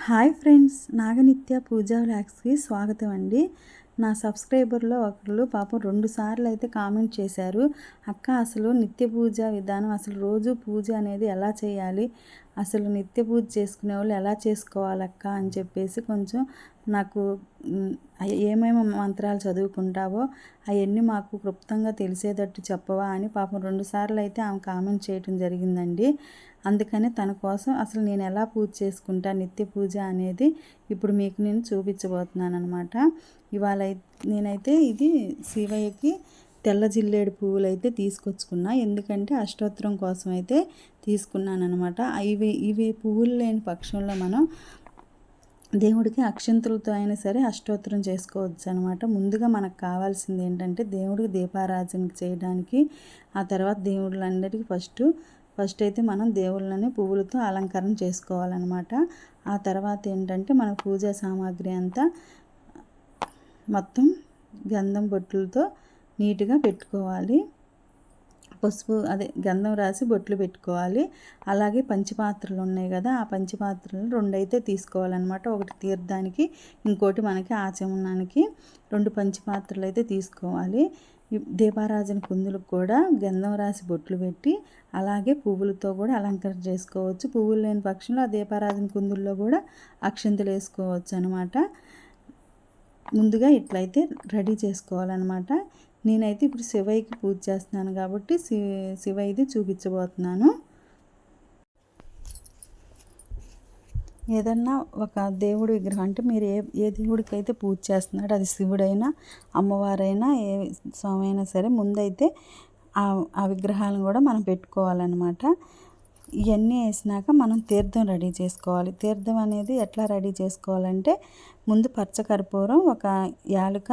Hi friends, నాగనిత్య పూజా వ్లాగ్స్కి స్వాగతం అండి. నా సబ్స్క్రైబర్లో ఒకళ్ళు పాపం 2 సార్లు అయితే కామెంట్ చేశారు. అక్క, అసలు నిత్య పూజ విధానం, అసలు రోజు పూజ అనేది ఎలా చేయాలి, అసలు నిత్య పూజ చేసుకునే వాళ్ళు ఎలా చేసుకోవాలక్క అని చెప్పేసి కొంచెం నాకు ఏమేమి మంత్రాలు చదువుకుంటావో అవన్నీ మాకు క్లుప్తంగా తెలిసేటట్టు చెప్పవా అని పాపం 2 సార్లు అయితే ఆమె కామెంట్ చేయటం జరిగిందండి. అందుకని తన కోసం అసలు నేను ఎలా పూజ చేసుకుంటా నిత్య పూజ అనేది ఇప్పుడు మీకు నేను చూపించబోతున్నాను అనమాట. ఇవాళ నేనైతే ఇది శివయ్యకి తెల్ల జిల్లేడు పువ్వులు అయితే తీసుకొచ్చుకున్నా. ఎందుకంటే అష్టోత్తరం కోసం అయితే తీసుకున్నాను అనమాట. ఇవి పువ్వులు లేని పక్షంలో మనం దేవుడికి అక్షంతలతో అయినా సరే అష్టోత్తరం చేసుకోవచ్చు అనమాట. ముందుగా మనకు కావాల్సింది ఏంటంటే దేవుడికి దీపారాధన చేయడానికి, ఆ తర్వాత దేవుళ్ళందరికీ ఫస్ట్ అయితే మనం దేవుళ్ళని పువ్వులతో అలంకరణ చేసుకోవాలన్నమాట. ఆ తర్వాత ఏంటంటే మన పూజా సామాగ్రి అంతా మొత్తం గంధం బొట్లతో నీట్గా పెట్టుకోవాలి. పసుపు గంధం రాసి బొట్లు పెట్టుకోవాలి. అలాగే పంచపాత్రలు ఉన్నాయి కదా, ఆ పంచపాత్రలు 2 అయితే తీసుకోవాలన్నమాట. ఒకటి తీర్థానికి, ఇంకోటి మనకి ఆచమనానికి 2 పంచపాత్రలు అయితే తీసుకోవాలి. దీపారాజన కుందులకు కూడా గంధం రాసి బొట్లు పెట్టి అలాగే పువ్వులతో కూడా అలంకరణ చేసుకోవచ్చు. పువ్వులు లేని పక్షంలో ఆ దీపారాజన కుందుల్లో కూడా అక్షంతలు వేసుకోవచ్చు అనమాట. ముందుగా ఇట్లయితే రెడీ చేసుకోవాలన్నమాట. నేనైతే ఇప్పుడు శివయ్యకి పూజ చేస్తున్నాను కాబట్టి శివయ్యది చూపించబోతున్నాను. ఏదన్నా ఒక దేవుడి విగ్రహం అంటే మీరు ఏ దేవుడికి అయితే పూజ చేస్తున్నాడో, అది శివుడైనా అమ్మవారైనా ఏ స్వామి అయినా సరే, ముందైతే ఆ విగ్రహాలను కూడా మనం పెట్టుకోవాలన్నమాట. ఇవన్నీ వేసినాక మనం తీర్థం రెడీ చేసుకోవాలి. తీర్థం అనేది ఎట్లా రెడీ చేసుకోవాలంటే, ముందు పచ్చకర్పూరం, ఒక యాలుక,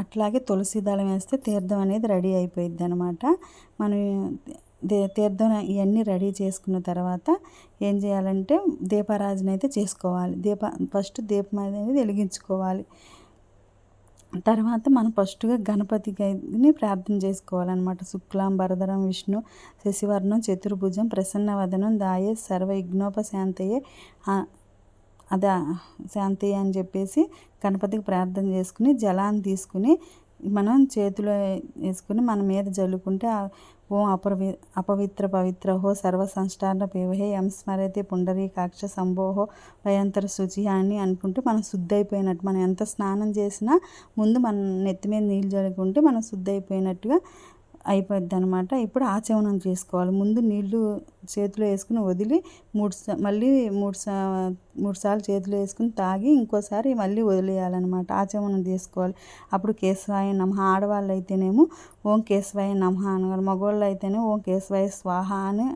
అట్లాగే తులసి దళం వేస్తే తీర్థం అనేది రెడీ అయిపోయింది అనమాట. మనం తీర్థం ఇవన్నీ రెడీ చేసుకున్న తర్వాత ఏం చేయాలంటే దీపారాజన అయితే చేసుకోవాలి. ఫస్ట్ దీపం అనేది వెలిగించుకోవాలి. తర్వాత మనం ఫస్ట్గా గణపతిని ప్రార్థన చేసుకోవాలన్నమాట. శుక్లాం వరదరం విష్ణు శశివర్ణం చతుర్భుజం ప్రసన్నవదనం దాయే సర్వ విఘ్నోపశాంతయే శాంతయ్య అని చెప్పేసి గణపతికి ప్రార్థన చేసుకుని జలాన్ని తీసుకుని మనం చేతిలో వేసుకుని మన మీద జల్లుకుంటే ఓం అపవిత్ర పవిత్రహో సర్వ సంస్టార పేవహే ఎం స్మరతే పుండరీకాక్ష సంభోహో భయంతర శుచి అని అనుకుంటే మనం శుద్ధి అయిపోయినట్టు. మనం ఎంత స్నానం చేసినా ముందు మన నెత్తి మీద నీళ్ళు జల్లుకుంటే మనం శుద్ధి అయిపోయినట్టుగా అయిపోద్ది అనమాట. ఇప్పుడు ఆచమనం చేసుకోవాలి. ముందు నీళ్లు చేతిలో వేసుకుని వదిలి మళ్ళీ మూడు సార్లు చేతిలో వేసుకుని తాగి ఇంకోసారి మళ్ళీ వదిలేయాలన్నమాట. ఆచమనం చేసుకోవాలి. అప్పుడు కేశవాయ నమః, ఆడవాళ్ళు అయితేనేమో ఓం కేశవాయ నమః అనగాలి, మగవాళ్ళు అయితేనే ఓం కేశవాయ స్వాహ అని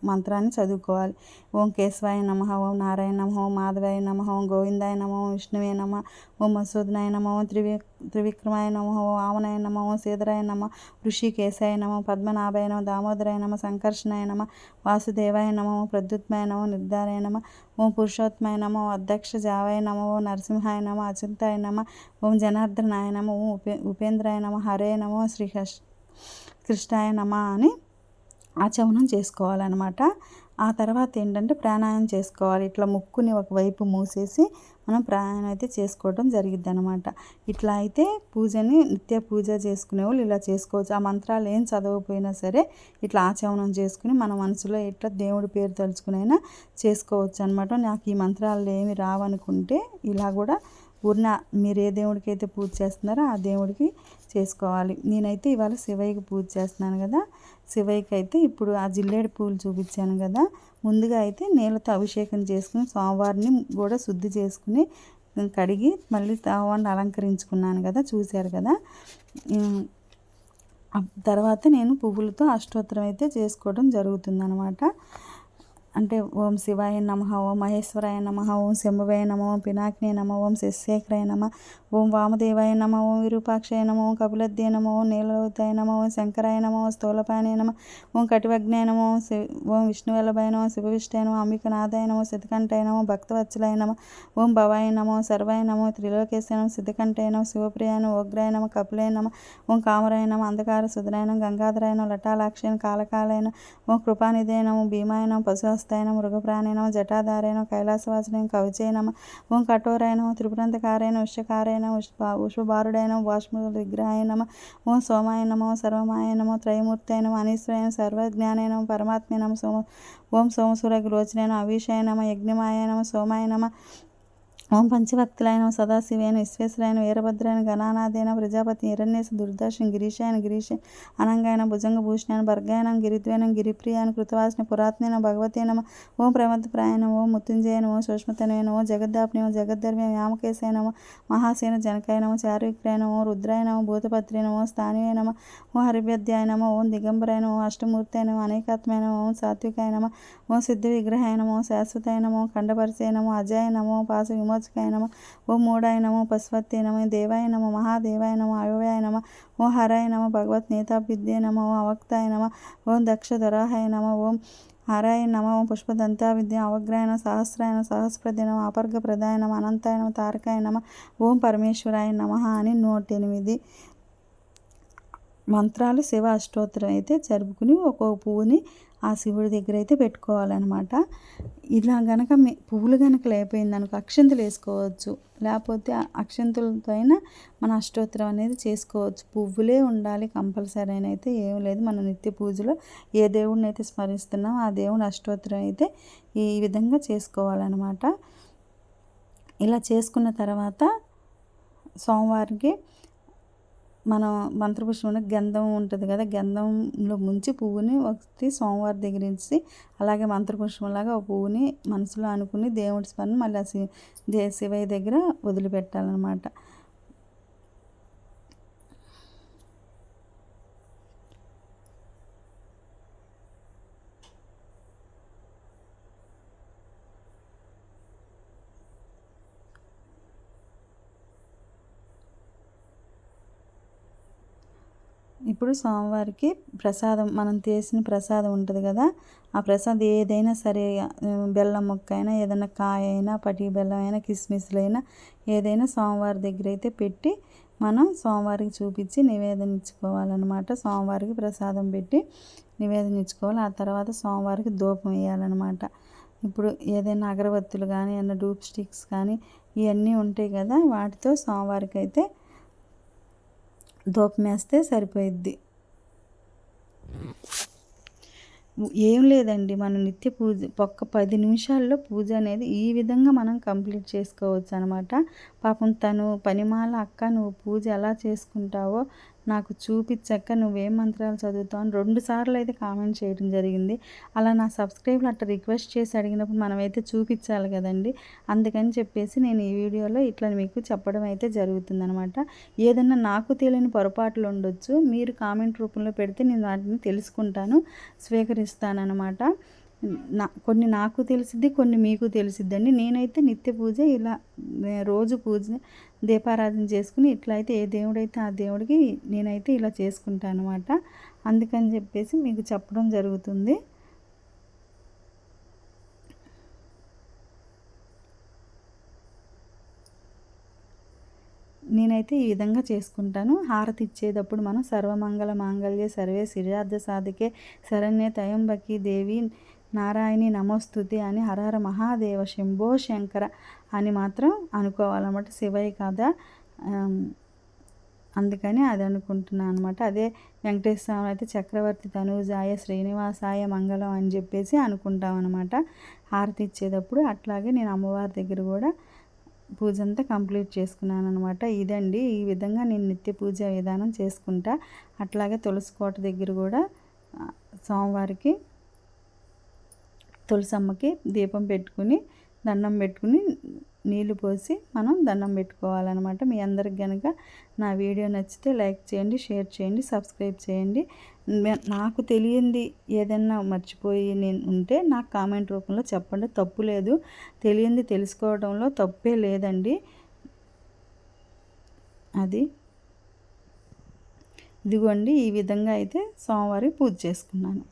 మంత్రాన్ని చదువుకోవాలి. ఓం కేశవాయ నమః, ఓం నారాయణ నమః, ఓం మాధవాయ నమః, ఓం గోవిందాయ నమః, ఓం విష్ణువే నమః, ఓం మసూదనాయ నమః, ఓం త్రివిక్రమాయ నమః, ఓం వామనాయ నమః, ఓం శ్రీధరాయ నమః, ఋషికేశాయ నమః, పద్మనాభాయ నమః, దామోదరాయ నమః, సంకర్షణాయ నమః, వాసుదేవాయ నమః, ఓం ప్రద్యుత్మాయ నమః, నిర్ధారాయ నమః, ఓం పురుషోత్తమాయ నమః, ఓం అధ్యక్ష జావాయ నమః, ఓం నరసింహాయ నమః, అచింతాయ నమః, ఓం జనార్దనాయ నమః, ఓం ఉపేంద్రాయ నమః, హరే నమః, శ్రీ కృష్ణాయ నమః అని ఆచమనం చేసుకోవాలన్నమాట. ఆ తర్వాత ఏంటంటే ప్రాణాయామం చేసుకోవాలి. ఇట్లా ముక్కుని ఒకవైపు మూసేసి మనం ప్రాణాయామం అయితే చేసుకోవడం జరిగిద్ది అనమాట. ఇట్లా అయితే పూజని నిత్య పూజ చేసుకునే వాళ్ళు ఇలా చేసుకోవచ్చు. ఆ మంత్రాలు ఏం చదవకపోయినా సరే ఇట్లా ఆచమనం చేసుకుని మన మనసులో ఇట్లా దేవుడి పేరు తలుచుకునైనా చేసుకోవచ్చు అనమాట. నాకు ఈ మంత్రాలు ఏమి రావనుకుంటే ఇలా కూడా మీరు ఏ దేవుడికి అయితే పూజ చేస్తున్నారో ఆ దేవుడికి చేసుకోవాలి. నేనైతే ఇవాళ శివయ్యకి పూజ చేస్తున్నాను కదా, శివయ్యకి అయితే ఇప్పుడు ఆ జిల్లేడు పూలు చూపించాను కదా, ముందుగా అయితే నీళ్ళతో అభిషేకం చేసుకుని స్వామివారిని కూడా శుద్ధి చేసుకుని కడిగి మళ్ళీ స్వామివారిని అలంకరించుకున్నాను కదా, చూశారు కదా. తర్వాత నేను పువ్వులతో అష్టోత్తరం అయితే చేసుకోవడం జరుగుతుందన్నమాట. అంటే ఓం శివాయ నమః, ఓం మహేశ్వరాయ నమః, ఓం శంభవే నమః, ఓం పినాకినే నమః, ఓం శశేఖరాయ నమః, ఓం వామదేవాయ నమ, ఓం విరూపాక్షయ నమ, ఓం కపిలద్దే నమ, ఓం నీలలోతాయ నమ, ఓం శంకరాయ నమ, ఓం స్థూలపాణే నమ, ఓం కటివగ్నాయ నమ, ఓం విష్ణువల్లభాయ నమ, శివవిష్టాయ నమ, అంబికనాథాయ నమ, సిద్ధకంఠాయ నమ, భక్తవత్సలాయ నమ, ఓం భవాయ నమ, సర్వాయ నమ, త్రిలోకేశాయ నమ, సిద్ధకంఠాయ నమ, శివప్రియాయ నమ, ఉగ్రాయ నమ, కపిలాయ నమ, ఓం కామరాయ నమ, అంధకార సుధరాయ నమ, గంగాధరాయ నమ, లటాలాక్షయ కాలకాలాయ నమ, ఓం కృపానిధేయ నమ, భీమాయ నమ, పశుహస్తాయ నమ, మృగప్రాణాయ నమ, జటాధారాయ నమ, కైలాసవాసునాయ కవచాయ నమ, ఓం కఠోరాయ నమ, త్రిపురంతకారాయ నమ, ఉష్యకారాయ నమ, ఉష్పభారుడాయ నమ, వాష్మ విగ్రహాయ నమ, ఓం సోమాయ నమ, సర్వమాయ నమ, త్రయమూర్తాయ నమ, అనీశ్వరాయ నమ, సర్వజ్ఞానాయ నమ, పరమాత్మే నమ, ఓం సోమసూరగ్రోచనాయ నమ, అవిషాయ నమ, యజ్ఞమాయ నమ, సోమాయ నమ, ఓం పంచభక్తులైన సదాశివైన విశ్వేశ్వరాయన వీరభద్రాయన గణానాథైన ప్రజాపతి హిరణ్యేశ దుర్దర్శన గిరీశాయన గిరీశ అనంగాయన భుజంగభూషణాయన భర్గాయన గిరిద్వైన గిరిప్రియాయన కృతవాసిన పురాత్మైన భగవతే నమ, ఓం ప్రమదప్రాయన, ఓం మృత్యుంజయ నమ, సూక్ష్మతనయ నమ, జగద్దాప్ని నమ, జగద్ధర్మ్య వ్యామకేశాయ నమ, మహాసేన జనకాయ నమ, చారువిక్రాయ నమ, రుద్రాయ నమ, భూతపత్రి నమ, స్థానివే నమ, ఓం హరిభ్యధ్యాయ నమ, ఓం దిగంబరాయ నమ, అష్టమూర్తాయ నమ, అనేకాత్మాయ నమ, ఓం సాత్వికాయ నమ, ఓం సిద్ధ విగ్రహాయ నమ, ఓం శాశ్వతాయ నమ, ఓం ఖండపరిచయ నమ, అజాయ నమ, ఓం పాస విమోచకాయ నమ, ఓం మూడాయ నమ, పశుపతే నమ, దేవాయ నమ, మహాదేవాయ నమ, అయోవాయ నమ, ఓం హరాయ నమ, భగవత్ నేతాభిద్యే నమ, ఓం అవక్తాయ నమ, ఓం దక్షధరాహాయ నమ, ఓం హరాయ నమ, ఓం పుష్పదంతావిద్య అవగ్రాయ నమ, సహస్రాయ నమ, సహస్రపదే నమ, అపర్గప్రదాయ నమ, అనంతాయ నమ, తారకాయ నమ, ఓం పరమేశ్వరాయ నమ అని 108 మంత్రాలు శివ అష్టోత్తరం అయితే జరుపుకుని ఒక్కొక్క పువ్వుని ఆ శివుడి దగ్గర అయితే పెట్టుకోవాలన్నమాట. ఇలా గనక పువ్వులు కనుక లేకపోయింది అనుకో అక్షంతలు వేసుకోవచ్చు, లేకపోతే అక్షంతులతో అయినా మన అష్టోత్తరం అనేది చేసుకోవచ్చు. పువ్వులే ఉండాలి కంపల్సరీ అని అయితే ఏం లేదు. మన నిత్య పూజలో ఏ దేవుడిని అయితే స్మరిస్తున్నామో ఆ దేవుని అష్టోత్తరం అయితే ఈ విధంగా చేసుకోవాలన్నమాట. ఇలా చేసుకున్న తర్వాత సోమవారికి మనం మంత్రపుష్పంలో గంధం ఉంటుంది కదా, గంధంలో ముంచి పువ్వుని ఒకటి సోమవారి దగ్గర నుంచి అలాగే మంత్రపుష్పంలాగా ఒక పువ్వుని మనసులో అనుకుని దేవుడి స్మరణ మళ్ళీ శివయ్య దగ్గర వదిలిపెట్టాలన్నమాట. ఇప్పుడు సోమవారికి ప్రసాదం మనం చేసిన ప్రసాదం ఉంటుంది కదా, ఆ ప్రసాదం ఏదైనా సరే, బెల్లం ముక్క అయినా, ఏదైనా కాయ అయినా, పటి బెల్లం అయినా, కిస్మిస్లైనా ఏదైనా సోమవారి దగ్గర అయితే పెట్టి మనం సోమవారికి చూపించి నివేదన ఇచ్చుకోవాలన్నమాట. సోమవారికి ప్రసాదం పెట్టి నివేదన ఇచ్చుకోవాలి. ఆ తర్వాత సోమవారికి ధూపం వేయాలన్నమాట. ఇప్పుడు ఏదైనా అగరబత్తులు కానీ ఏదైనా డూప్ స్టిక్స్ కానీ ఇవన్నీ ఉంటాయి కదా, వాటితో సోమవారికి అయితే ధూపం వేస్తే సరిపోయిద్ది. ఏం లేదండి, మన నిత్య పూజ ఒక్క 10 నిమిషాల్లో పూజ అనేది ఈ విధంగా మనం కంప్లీట్ చేసుకోవచ్చు అనమాట. పాపం తను పనిమాల అక్క నువ్వు పూజ ఎలా చేసుకుంటావో నాకు చూపించక్క, నువ్వేం మంత్రాలు చదువుతావు అని 2 సార్లు అయితే కామెంట్ చేయడం జరిగింది. అలా నా సబ్స్క్రైబర్లు అట్లా రిక్వెస్ట్ చేసి అడిగినప్పుడు మనమైతే చూపించాలి కదండి. అందుకని చెప్పేసి నేను ఈ వీడియోలో ఇట్లా మీకు చెప్పడం అయితే జరుగుతుందనమాట. ఏదన్నా నాకు తెలియని పొరపాట్లు ఉండొచ్చు, మీరు కామెంట్ రూపంలో పెడితే నేను వాటిని తెలుసుకుంటాను, స్వీకరిస్తానన్నమాట. కొన్ని నాకు తెలిసిద్ది, కొన్ని మీకు తెలిసిద్దండి. నేనైతే నిత్య పూజ ఇలా రోజు పూజ దీపారాధన చేసుకుని ఇట్లా అయితే ఏ దేవుడైతే ఆ దేవుడికి నేనైతే ఇలా చేసుకుంటాను అనమాట. అందుకని చెప్పేసి మీకు చెప్పడం జరుగుతుంది. నేనైతే ఈ విధంగా చేసుకుంటాను. హారతి ఇచ్చేటప్పుడు మనం సర్వమంగళ మాంగళ్య సర్వే సిద్ధార్థ సాధికే శరణ్య త్రయంబకి దేవి నారాయణి నమోస్తుతి అని హరహర మహాదేవ శంభో శంకర అని మాత్రం అనుకోవాలన్నమాట. శివయ్య కదా, అందుకని అది అనుకుంటున్నాను అనమాట. అదే వెంకటేశ్వర స్వామి అయితే చక్రవర్తి తనూజాయ శ్రీనివాసాయ మంగళం అని చెప్పేసి అనుకుంటాం అనమాట హారతి ఇచ్చేటప్పుడు. అట్లాగే నేను అమ్మవారి దగ్గర కూడా పూజ అంతా కంప్లీట్ చేసుకున్నాను అనమాట. ఇదండి, ఈ విధంగా నేను నిత్య పూజ విధానం చేసుకుంటా. అట్లాగే తులసి కోట దగ్గర కూడా సోమవారికి తులసమ్మకి దీపం పెట్టుకుని దండం పెట్టుకుని నీళ్లు పోసి మనం దండం పెట్టుకోవాలన్నమాట. మీ అందరికి కనుక నా వీడియో నచ్చితే లైక్ చేయండి, షేర్ చేయండి, సబ్స్క్రైబ్ చేయండి. నాకు తెలియంది ఏదైనా మర్చిపోయి నేను ఉంటే నాకు కామెంట్ రూపంలో చెప్పండి, తప్పు లేదు. తెలియంది తెలుసుకోవడంలో తప్పే లేదండి. అది ఇదిగోండి ఈ విధంగా అయితే సోమవారం పూజ చేసుకున్నాను.